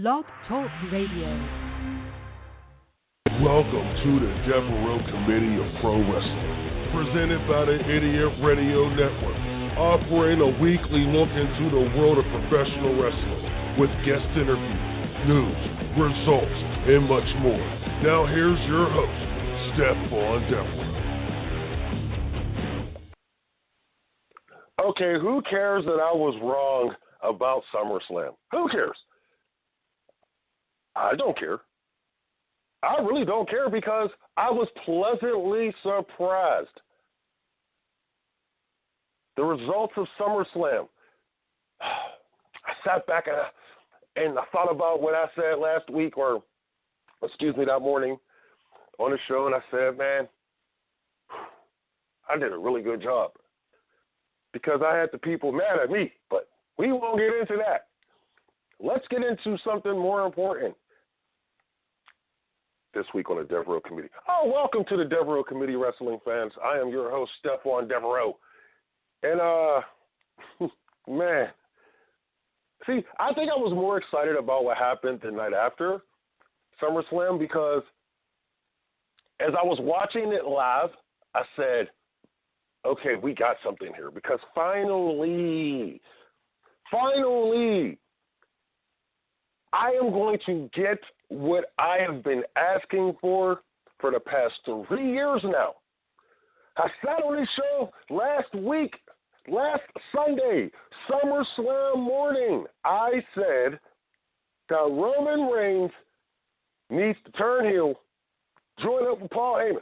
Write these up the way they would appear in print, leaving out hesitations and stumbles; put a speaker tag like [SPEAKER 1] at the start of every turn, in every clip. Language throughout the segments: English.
[SPEAKER 1] Blog Talk Radio.
[SPEAKER 2] Welcome to the Devereux Committee of Pro Wrestling, presented by the Idiot Radio Network, offering a weekly look into the world of professional wrestling with guest interviews, news, results, and much more. Now here's your host, Stephon Devereux. Okay, who cares that I was wrong about Summer Slam? Who cares? I don't care. I really don't care because I was pleasantly surprised. The results of Summer Slam. I sat back and I thought about what I said last week, that morning on the show, and I said, man, I did a really good job because I had the people mad at me, but we won't get into that. Let's get into something more important this week on the Devereux Committee. Oh, welcome to the Devereux Committee, wrestling fans. I am your host, Stephon Devereux. And, man, see, I think I was more excited about what happened the night after SummerSlam because as I was watching it live, I said, okay, we got something here because finally, I am going to get what I have been asking for the past 3 years now. I sat on this show last Sunday, SummerSlam morning. I said that Roman Reigns needs to turn heel, join up with Paul Heyman.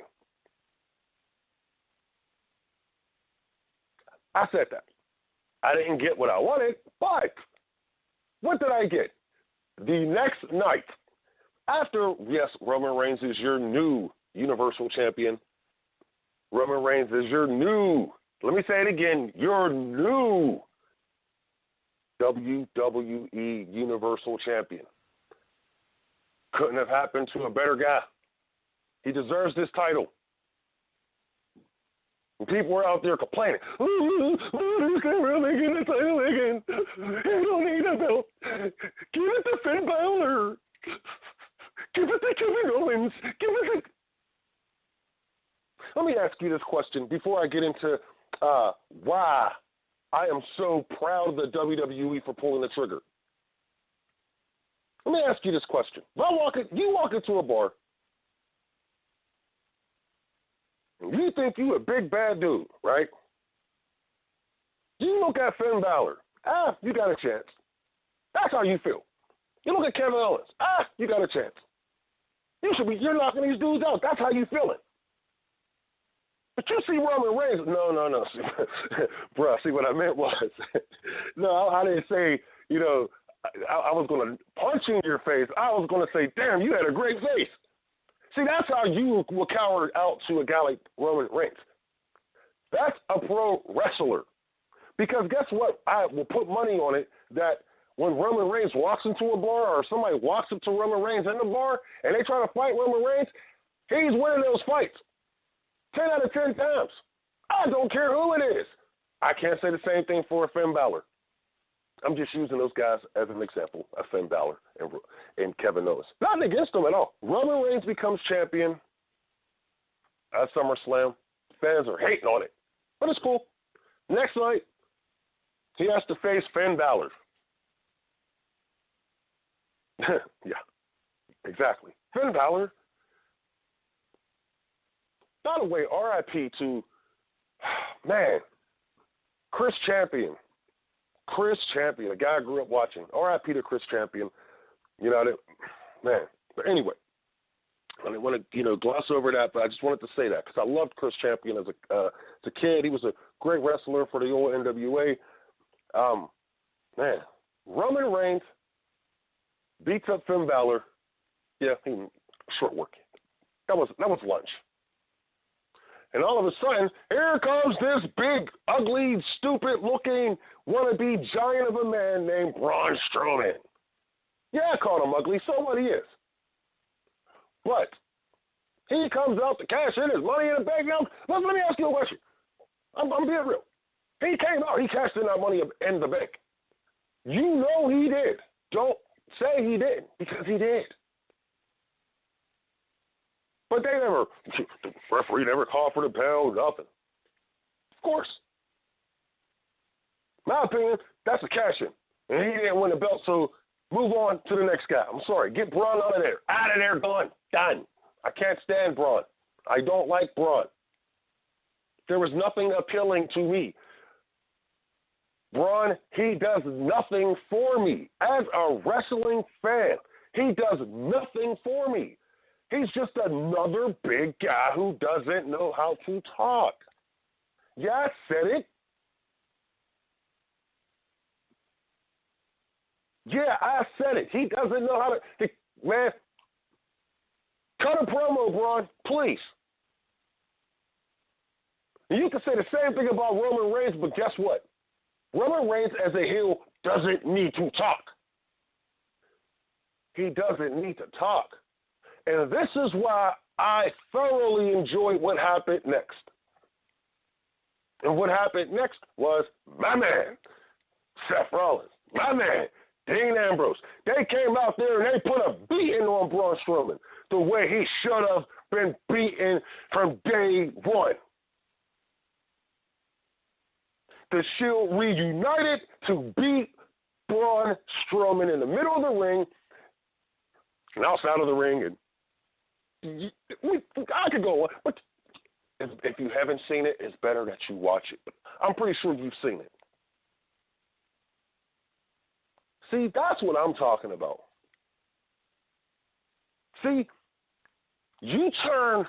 [SPEAKER 2] I said that. I didn't get what I wanted, but what did I get? The next night, after, yes, Roman Reigns is your new Universal Champion. Roman Reigns is your new, let me say it again, your new WWE Universal Champion. Couldn't have happened to a better guy. He deserves this title. And people were out there complaining, who's going to really get the title again? He don't need a belt. Give it to Finn Balor. Give it to Kevin Owens. Let me ask you this question before I get into why I am so proud of the WWE for pulling the trigger. Let me ask you this question. You walk into a bar, and you think you a big bad dude, right? You look at Finn Balor. You got a chance. That's how you feel. You look at Kevin Owens. You got a chance. You're knocking these dudes out. That's how you feeling. But you see Roman Reigns. No. Bruh, see what I meant was, no, I didn't say, I was going to punch you in your face. I was going to say, damn, you had a great face. See, that's how you will cower out to a guy like Roman Reigns. That's a pro wrestler. Because guess what? I will put money on it that when Roman Reigns walks into a bar or somebody walks up to Roman Reigns in the bar and they try to fight Roman Reigns, he's winning those fights 10 out of 10 times. I don't care who it is. I can't say the same thing for Finn Balor. I'm just using those guys as an example of Finn Balor and Kevin Owens. Nothing against them at all. Roman Reigns becomes champion at SummerSlam. Fans are hating on it, but it's cool. Next night, he has to face Finn Balor. Yeah, exactly. Finn Balor. By the way, RIP to, man, Chris Champion, a guy I grew up watching. RIP to Chris Champion. Man. But anyway, I didn't want to, gloss over that, but I just wanted to say that because I loved Chris Champion as a kid. He was a great wrestler for the old NWA. Man, Roman Reigns beats up Finn Balor. Yeah, short work. That was lunch. And all of a sudden, here comes this big, ugly, stupid-looking, wannabe giant of a man named Braun Strowman. Yeah, I called him ugly. So what he is. But he comes out to cash in his money in the bank. Now, let me ask you a question. I'm being real. He came out. He cashed in that money in the bank. You know he did. Don't say he didn't, because he did. But the referee never called for the bell, nothing. Of course. My opinion, that's a cash-in. And he didn't win the belt, so move on to the next guy. I'm sorry. Get Braun out of there. Out of there, gone. Done. I can't stand Braun. I don't like Braun. There was nothing appealing to me. Braun, he does nothing for me. As a wrestling fan, he does nothing for me. He's just another big guy who doesn't know how to talk. Yeah, I said it. Yeah, I said it. He doesn't know how to. Man, cut a promo, Braun, please. You can say the same thing about Roman Reigns, but guess what? Roman Reigns as a heel doesn't need to talk. He doesn't need to talk. And this is why I thoroughly enjoyed what happened next. And what happened next was my man, Seth Rollins, my man, Dean Ambrose. They came out there and they put a beating on Braun Strowman the way he should have been beaten from day one. The Shield reunited to beat Braun Strowman in the middle of the ring and outside of the ring. And I could go on, but if you haven't seen it, it's better that you watch it. But I'm pretty sure you've seen it. See, that's what I'm talking about. See, you turn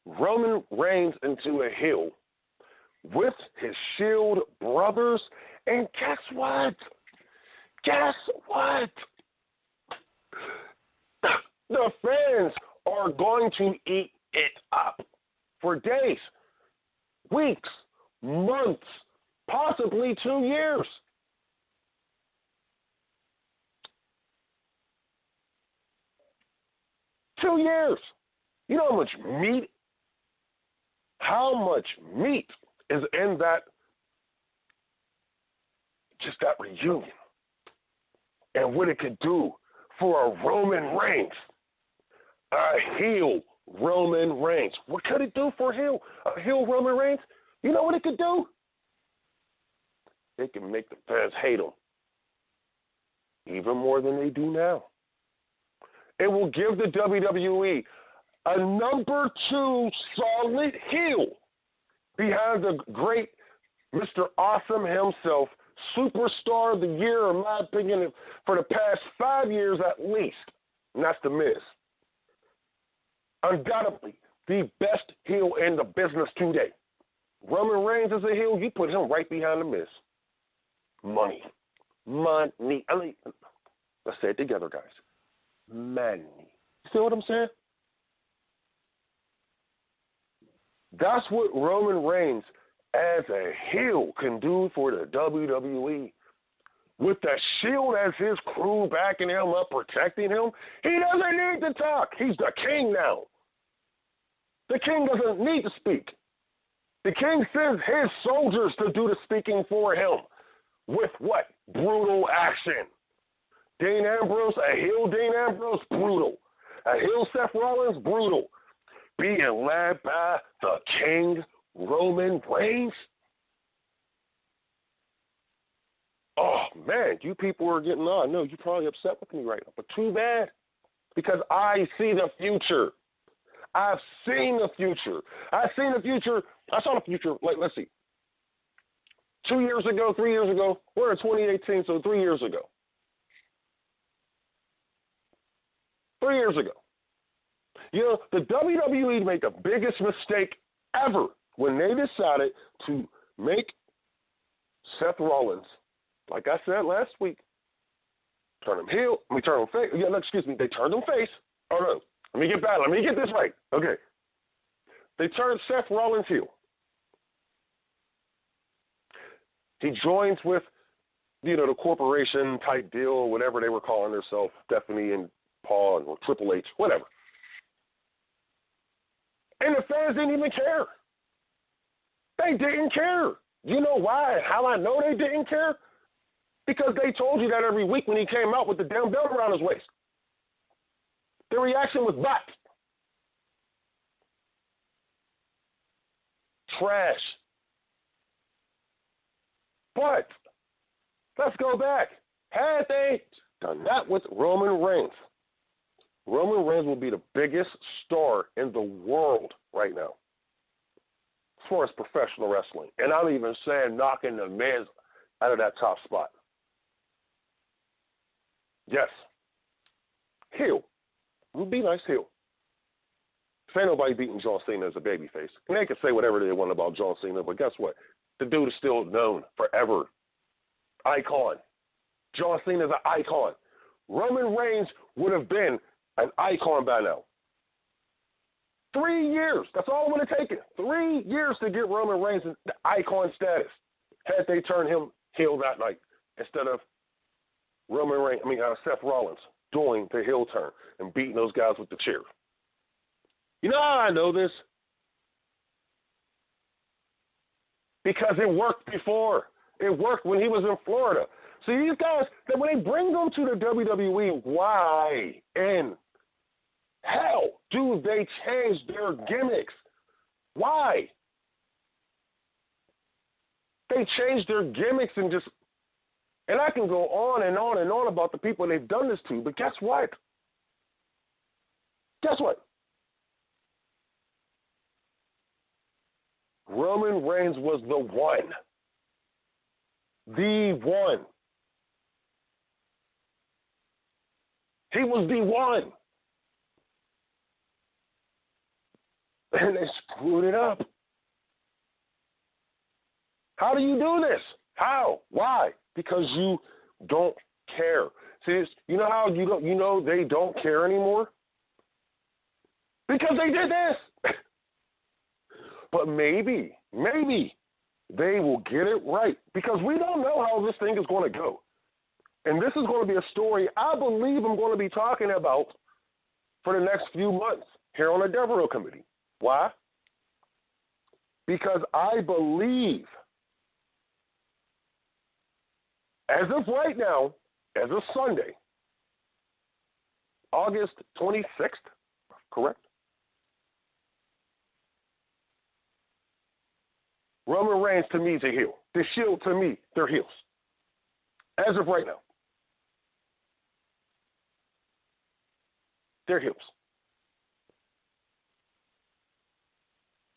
[SPEAKER 2] Roman Reigns into a heel with his Shield brothers, and guess what? Guess what? The fans are going to eat it up for days, weeks, months, possibly 2 years. Two years. You know how much meat is in that, just that reunion, and what it could do for a Roman Reigns, a heel Roman Reigns. What could it do for a heel Roman Reigns? You know what it could do? It can make the fans hate him even more than they do now. It will give the WWE a number 2 solid heel behind the great Mr. Awesome himself, superstar of the year, in my opinion, for the past 5 years at least, and that's The Miz. Undoubtedly, the best heel in the business today. Roman Reigns is a heel, you put him right behind The Miz. Money. Money. I mean, let's say it together, guys. Money. You see what I'm saying? That's what Roman Reigns as a heel can do for the WWE. With the Shield as his crew backing him up, protecting him, he doesn't need to talk. He's the king now. The king doesn't need to speak. The king sends his soldiers to do the speaking for him. With what? Brutal action. Dean Ambrose, a heel Dean Ambrose, brutal. A heel Seth Rollins, brutal. Being led by the King Roman Reigns. Oh, man, you people are getting on. No, you're probably upset with me right now, but too bad, because I see the future. I've seen the future. I saw the future, like, let's see, 2 years ago, 3 years ago. We're in 2018, so 3 years ago. 3 years ago. You know, the WWE made the biggest mistake ever when they decided to make Seth Rollins, like I said last week, turn him heel. Turn him face. Yeah, no, excuse me. They turned him face. Oh, no. Let me get this right. Okay. They turned Seth Rollins heel. He joins with, you know, the corporation type deal, whatever they were calling themselves, Stephanie and Paul or Triple H, whatever. And the fans didn't even care. They didn't care. You know why and how I know they didn't care? Because they told you that every week when he came out with the damn belt around his waist. The reaction was back. Trash. But let's go back. Had they done that with Roman Reigns, Roman Reigns will be the biggest star in the world right now as far as professional wrestling. And I'm even saying knocking the Miz out of that top spot. Yes. Heel. Would be nice heel. Ain't nobody beating John Cena as a babyface. And they can say whatever they want about John Cena, but guess what? The dude is still known forever. Icon. John Cena is an icon. Roman Reigns would have been an icon by now. 3 years. That's all it would have taken. 3 years to get Roman Reigns the icon status. Had they turned him heel that night instead of Seth Rollins doing the heel turn and beating those guys with the chair. You know how I know this? Because it worked before. It worked when he was in Florida. See, these guys, that when they bring them to the WWE, why in hell do they change their gimmicks? Why? They change their gimmicks and I can go on and on and on about the people they've done this to, but guess what? Guess what? Roman Reigns was the one. The one. He was the one. And they screwed it up. How do you do this? How? Why? Because you don't care. See, you know how they don't care anymore? Because they did this. But maybe they will get it right, because we don't know how this thing is going to go. And this is going to be a story I believe I'm going to be talking about for the next few months here on the Devereux Committee. Why? Because I believe, as of right now, as of Sunday, August 26th, correct? Roman Reigns, to me, is a heel. The Shield, to me, they're heels. As of right now. They're heels.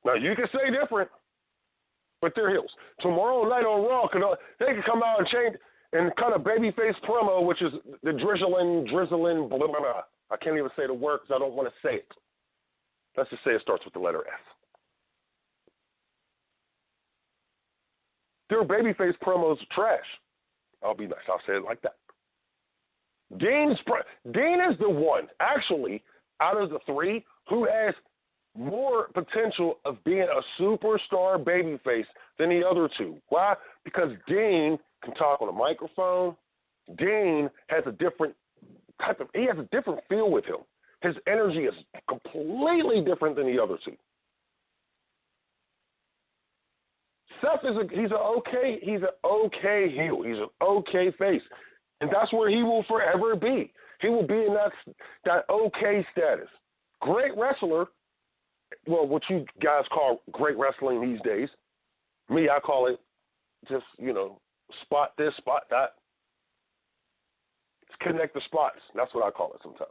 [SPEAKER 2] Now, you can say different, but they're heels. Tomorrow night on Raw, they can come out and change and cut a babyface promo, which is the drizzling, blah, blah, blah. I can't even say the word because I don't want to say it. Let's just say it starts with the letter S. Their babyface promos are trash. I'll be nice. I'll say it like that. Dean is the one, actually, out of the three, who has more potential of being a superstar babyface than the other two. Why? Because Dean can talk on a microphone. Dean has a different feel with him. His energy is completely different than the other two. Seth he's an okay heel. He's an okay face. And that's where he will forever be. He will be in that okay status. Great wrestler. Well, what you guys call great wrestling these days. Me, I call it just, spot this, spot that. It's connect the spots. That's what I call it sometimes.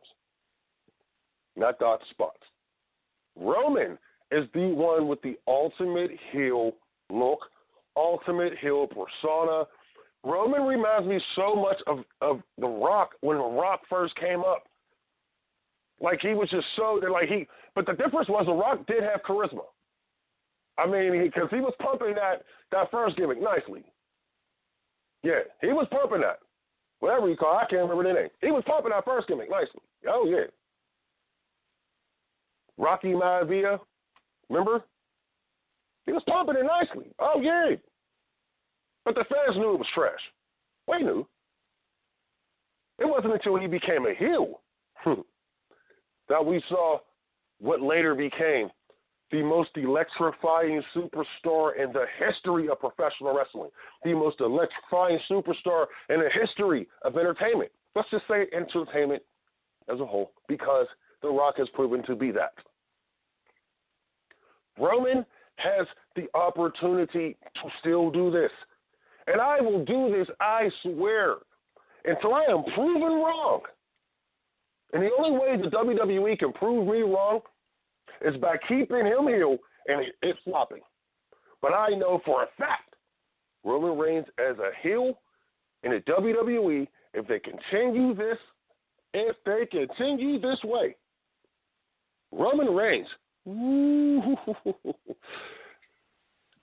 [SPEAKER 2] Not dot spots. Roman is the one with the ultimate heel look, ultimate heel persona. Roman reminds me so much of The Rock when The Rock first came up. Like, he was just but the difference was The Rock did have charisma. I mean, because he was pumping that first gimmick nicely. Yeah, he was pumping that. Whatever you call it, I can't remember the name. He was pumping that first gimmick nicely. Oh, yeah. Rocky Maivia, remember? He was pumping it nicely. Oh, yeah. But the fans knew it was trash. We knew. It wasn't until he became a heel that we saw what later became the most electrifying superstar in the history of professional wrestling, the most electrifying superstar in the history of entertainment. Let's just say entertainment as a whole, because The Rock has proven to be that. Roman has the opportunity to still do this. And I will do this, I swear, until I am proven wrong. And the only way the WWE can prove me wrong is by keeping him heel and it flopping. But I know for a fact Roman Reigns as a heel in the WWE, if they continue this way, Roman Reigns,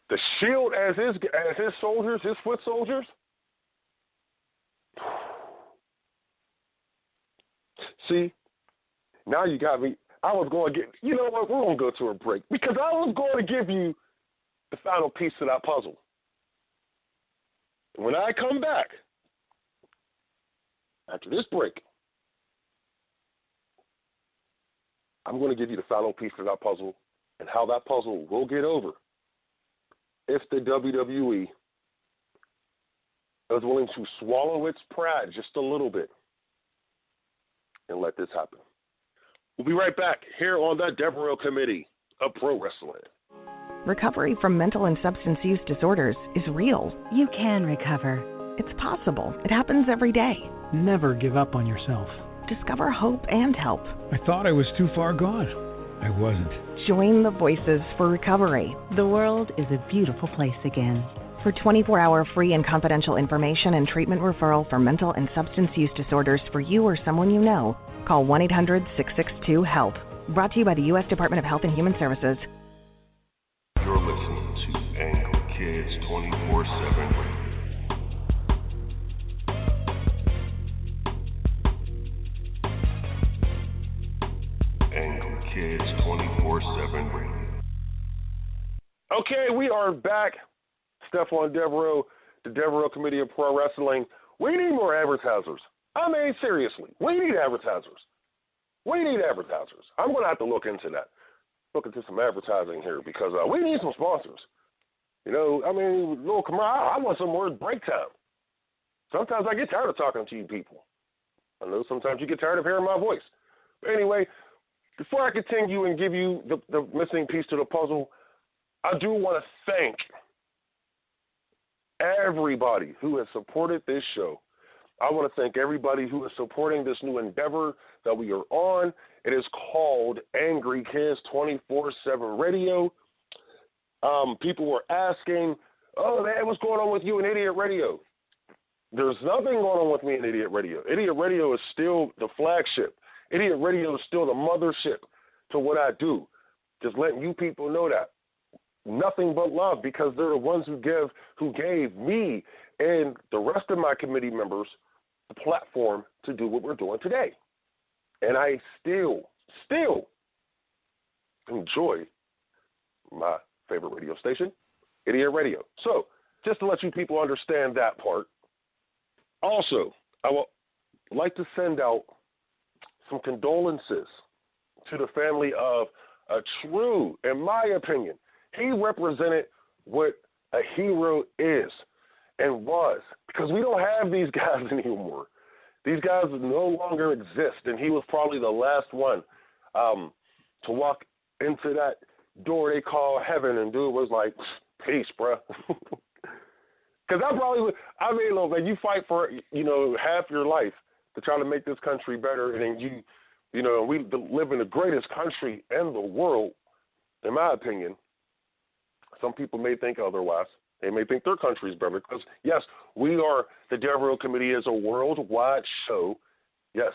[SPEAKER 2] the Shield as his soldiers, his foot soldiers. See, now you got me. I was going to get, you know what, we're going to go to a break because I was going to give you the final piece to that puzzle. When I come back, after this break, I'm going to give you the final piece to that puzzle and how that puzzle will get over if the WWE is willing to swallow its pride just a little bit and let this happen. We'll be right back here on the Devereux Committee of Pro Wrestling.
[SPEAKER 1] Recovery from mental and substance use disorders is real.
[SPEAKER 3] You can recover.
[SPEAKER 1] It's possible. It happens every day.
[SPEAKER 4] Never give up on yourself.
[SPEAKER 1] Discover hope and help.
[SPEAKER 4] I thought I was too far gone. I wasn't.
[SPEAKER 1] Join the Voices for Recovery.
[SPEAKER 3] The world is a beautiful place again.
[SPEAKER 1] For 24-hour free and confidential information and treatment referral for mental and substance use disorders for you or someone you know, call 1-800-662-HELP. Brought to you by the U.S. Department of Health and Human Services.
[SPEAKER 5] You're listening to Angry Kids 24/7. Angry Kids 24/7.
[SPEAKER 2] Okay, we are back. Stephon Devereux, the Devereux Committee of Pro Wrestling. We need more advertisers. I mean, seriously, we need advertisers. We need advertisers. I'm going to have to look into that. Look into some advertising here because we need some sponsors. You know, I mean, little commercial. I want some word break time. Sometimes I get tired of talking to you people. I know sometimes you get tired of hearing my voice. But anyway, before I continue and give you the missing piece to the puzzle, I do want to thank everybody who has supported this show. I want to thank everybody who is supporting this new endeavor that we are on. It is called Angry Kids 24/7 Radio. People were asking, oh, man, what's going on with you and Idiot Radio? There's nothing going on with me and Idiot Radio. Idiot Radio is still the flagship. Idiot Radio is still the mothership to what I do. Just letting you people know that. Nothing but love because they're the ones who gave me and the rest of my committee members the platform to do what we're doing today. And I still enjoy my favorite radio station, Idiot Radio. So just to let you people understand that part. Also, I would like to send out some condolences to the family of a true, in my opinion, he represented what a hero is and was, because we don't have these guys anymore. These guys no longer exist, and he was probably the last one to walk into that door they call heaven and dude was like, peace, bro. Because I mean, look, man, you fight for, half your life to try to make this country better, and then we live in the greatest country in the world, in my opinion. Some people may think otherwise. They may think their country is better because, yes, we are, the Devereux Committee is a worldwide show. Yes,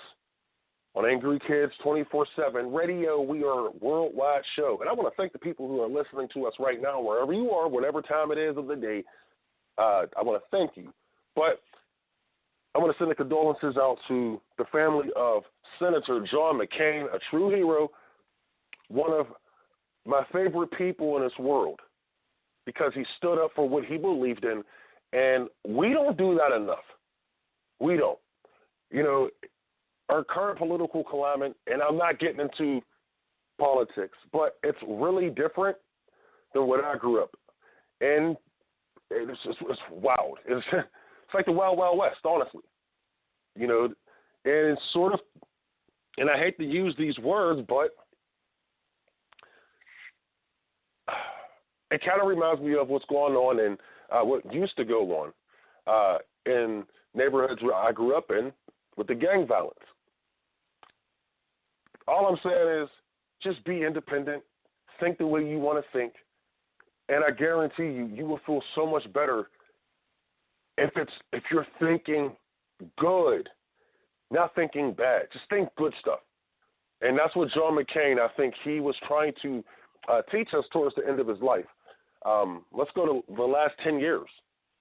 [SPEAKER 2] on Angry Kids 24/7 Radio, we are a worldwide show. And I want to thank the people who are listening to us right now, wherever you are, whatever time it is of the day. I want to thank you. But I want to send the condolences out to the family of Senator John McCain, a true hero, one of my favorite people in this world, because he stood up for what he believed in, and we don't do that enough. We don't. Our current political climate, and I'm not getting into politics, but it's really different than what I grew up in. It's wild. It's like the Wild Wild West, honestly. You know, and it's sort of, and I hate to use these words, but it kind of reminds me of what's going on and what used to go on in neighborhoods where I grew up in with the gang violence. All I'm saying is just be independent, think the way you want to think, and I guarantee you will feel so much better if you're thinking good, not thinking bad. Just think good stuff. And that's what John McCain, I think he was trying to teach us towards the end of his life. Let's go to the last 10 years.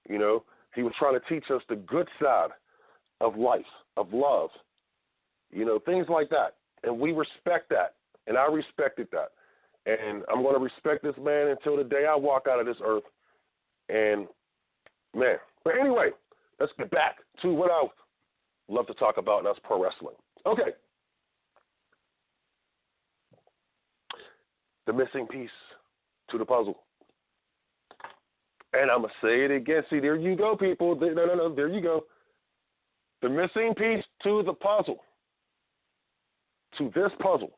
[SPEAKER 2] You know, he was trying to teach us the good side of life, of love, you know, things like that. And we respect that. And I respected that. And I'm going to respect this man until the day I walk out of this earth. And, man. But anyway, let's get back to what I love to talk about, and that's pro wrestling. Okay. The missing piece to the puzzle. And I'm going to say it again. See, there you go, people. No, there you go. The missing piece to the puzzle, to this puzzle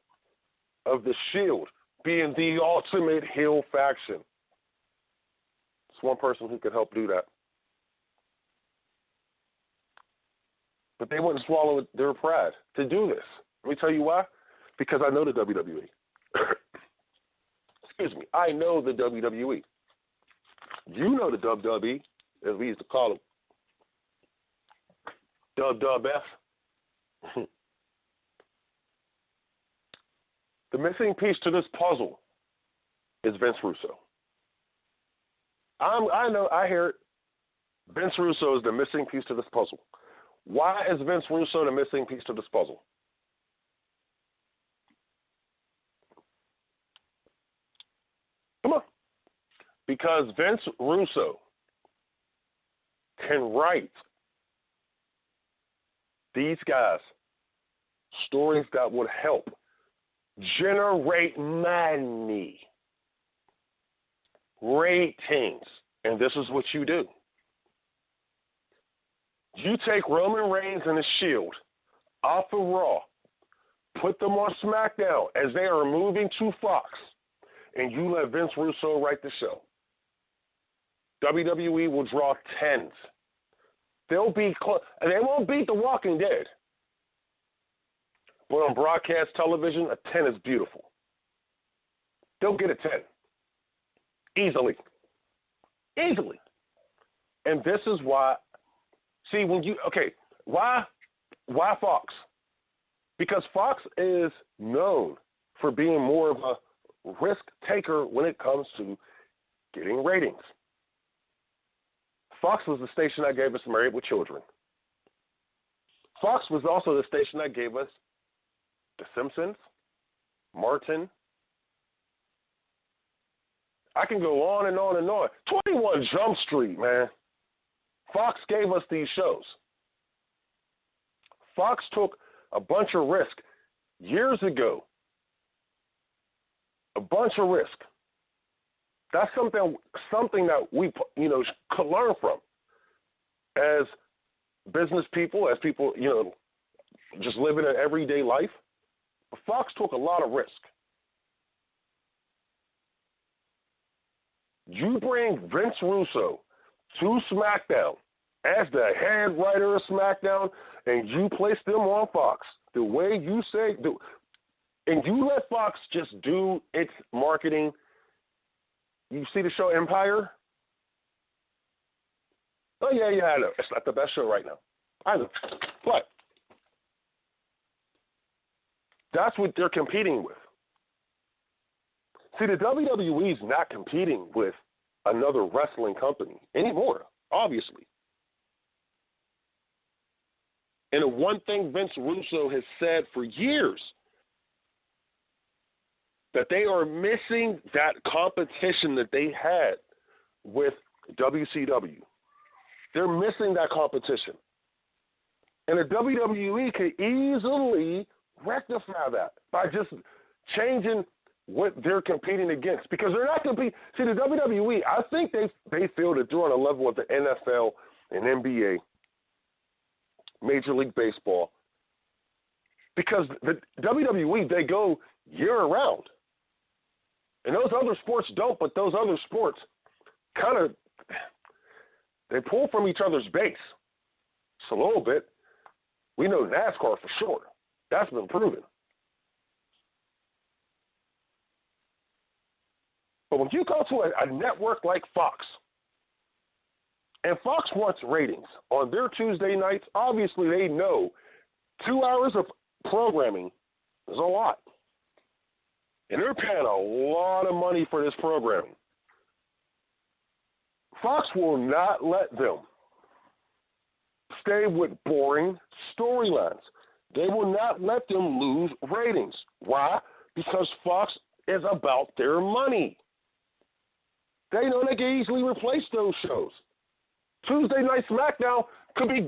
[SPEAKER 2] of the Shield being the ultimate heel faction. It's one person who could help do that. But they wouldn't swallow their pride to do this. Let me tell you why. Because I know the WWE. Excuse me. I know the WWE. You know the WWE, as we used to call them. WWF. The missing piece to this puzzle is Vince Russo. I hear it. Vince Russo is the missing piece to this puzzle. Why is Vince Russo the missing piece to this puzzle? Come on. Because Vince Russo can write these guys stories that would help generate money, ratings, and this is what you do. You take Roman Reigns and the Shield off of Raw, put them on SmackDown as they are moving to Fox, and you let Vince Russo write the show. WWE will draw tens. They'll be they won't beat The Walking Dead. But on broadcast television, a 10 is beautiful. They'll get a 10. Easily. Easily. And this is why, see, why Fox? Because Fox is known for being more of a risk taker when it comes to getting ratings. Fox was the station that gave us Married with Children. Fox was also the station that gave us The Simpsons, Martin. I can go on and on and on. 21 Jump Street, man. Fox gave us these shows. Fox took a bunch of risk years ago. A bunch of risk. That's something that we, could learn from as business people, as people, just living an everyday life. Fox took a lot of risk. You bring Vince Russo to SmackDown as the head writer of SmackDown, and you place them on Fox the way you say do, and you let Fox just do its marketing. You see the show Empire? Oh, yeah, I know. It's not the best show right now. I know. But that's what they're competing with. See, the WWE is not competing with another wrestling company anymore, obviously. And the one thing Vince Russo has said for years, that they are missing that competition that they had with WCW. They're missing that competition. And the WWE could easily rectify that by just changing what they're competing against, because they're not competing. See, the WWE, I think they feel that they're on a level with the NFL and NBA, Major League Baseball, because the WWE, they go year-round. And those other sports don't, but those other sports kind of, they pull from each other's base. Just a little bit. We know NASCAR for sure. That's been proven. But when you go to a network like Fox, and Fox wants ratings on their Tuesday nights, obviously they know 2 hours of programming is a lot. And they're paying a lot of money for this programming. Fox will not let them stay with boring storylines. They will not let them lose ratings. Why? Because Fox is about their money. They know they can easily replace those shows. Tuesday Night SmackDown could be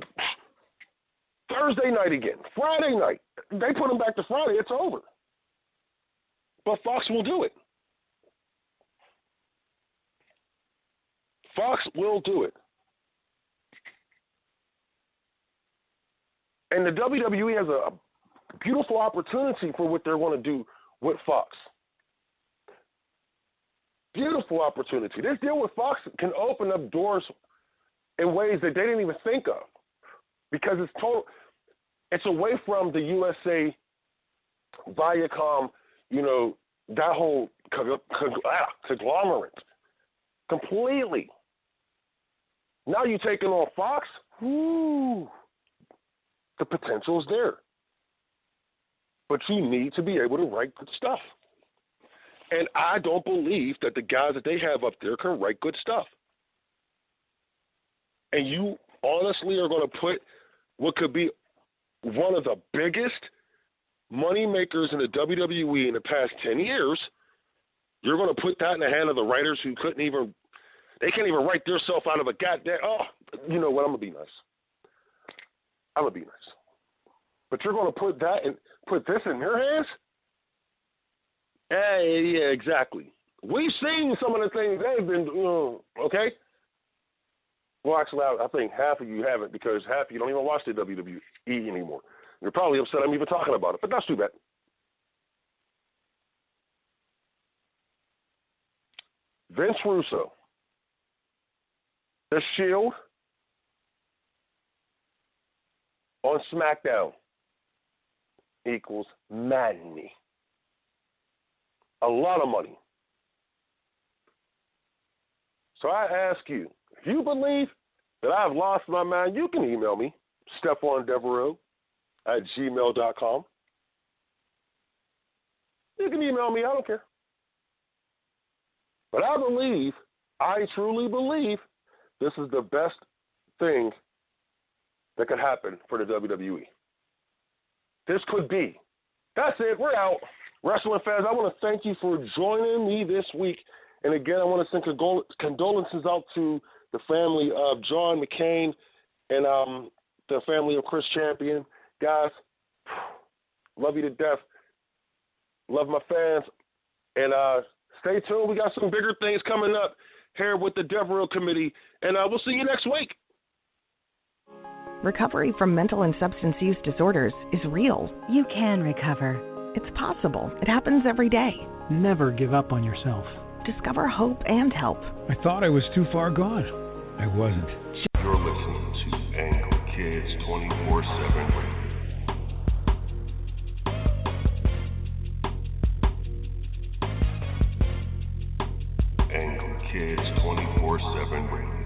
[SPEAKER 2] Thursday night again, Friday night. They put them back to Friday, it's over. But Fox will do it. Fox will do it. And the WWE has a beautiful opportunity for what they're going to do with Fox. Beautiful opportunity. This deal with Fox can open up doors in ways that they didn't even think of, because it's away from the USA, Viacom, that whole conglomerate completely. Now you're taking on Fox. Whoo, the potential's there, but you need to be able to write good stuff. And I don't believe that the guys that they have up there can write good stuff. And you honestly are going to put what could be one of the biggest money makers in the WWE in the past 10 years, you're going to put that in the hand of the writers who can't even write themselves out of a goddamn, you know what, I'm going to be nice. I'm going to be nice. But you're going to put this in their hands? Hey, yeah, exactly. We've seen some of the things they've been doing, okay? Well, actually, I think half of you haven't, because half of you don't even watch the WWE anymore. You're probably upset I'm even talking about it, but that's too bad. Vince Russo, The Shield on SmackDown equals money. A lot of money. So I ask you, if you believe that I've lost my mind, you can email me, Stephon Devereux @gmail.com. You can email me, I don't care. But I truly believe, this is the best thing that could happen for the WWE. This could be. That's it, we're out. Wrestling fans, I want to thank you for joining me this week. And again, I want to send condolences out to the family of John McCain and the family of Chris Champion. Guys, love you to death. Love my fans. And stay tuned. We got some bigger things coming up here with the Devereux Committee. And we'll see you next week.
[SPEAKER 1] Recovery from mental and substance use disorders is real.
[SPEAKER 3] You can recover.
[SPEAKER 1] It's possible. It happens every day.
[SPEAKER 4] Never give up on yourself.
[SPEAKER 1] Discover hope and help.
[SPEAKER 4] I thought I was too far gone. I wasn't.
[SPEAKER 5] You're listening to Angry Kids 24/7 Radio. Angry Kids 24/7 Radio.